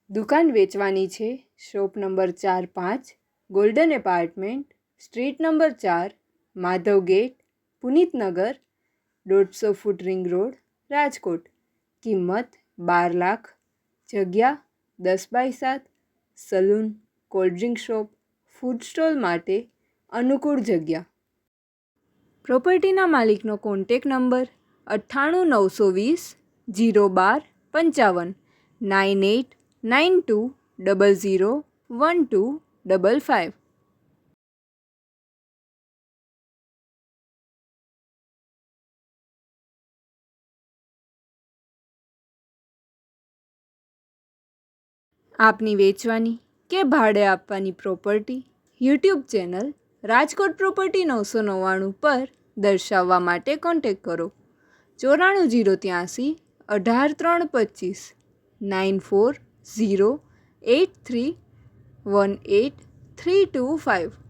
દુકાન વેચવાની છે. Shop number 4-5, golden apartment, street number 4, Madhav gate, Punitnagar, 150 foot ring road, Rajkot. કિંમત 12 લાખ. જગ્યા 10x7, saloon, cold drink shop, food stall માટે અનુકૂળ જગ્યા. પ્રોપર્ટીના માલિકનો કોન્ટેક નંબર 98 920 012 55 9892 001255. આપની વેચવાની કે ભાડે આપવાની property YouTube channel Rajkot property 999 પર દર્શાવવા માટે કોન્ટેક કરો. 94 083 18 325 94 083 18 325.